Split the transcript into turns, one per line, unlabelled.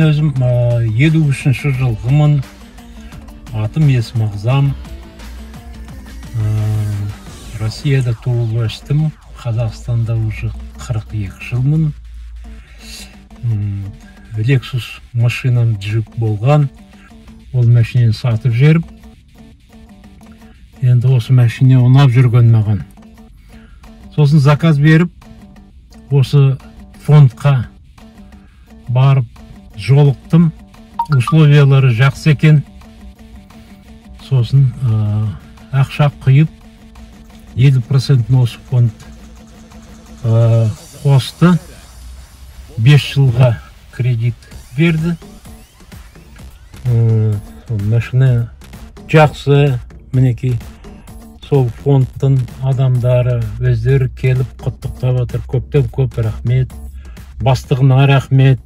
өзім 53-ші жылғымын. Атым Есмағзам. Россияда туылып өстім. Қазақстанда уже 42 жылмын. Lexus машинам джип болған. Ол машинені сатып жеріп. Енді осы машине ұнап жүрген маған. Сосын заказ беріп, осы фондқа барып жолықтым. Условиялары жақсы екен. Сосын ақша құйып 50% осы фонд қосты. 5 жылға кредит берді. Машина жақсы, мінекей сол фондтың адамдары өздері келіп құттықтап отыр. Көптен көп рахмет. Бастығына рахмет.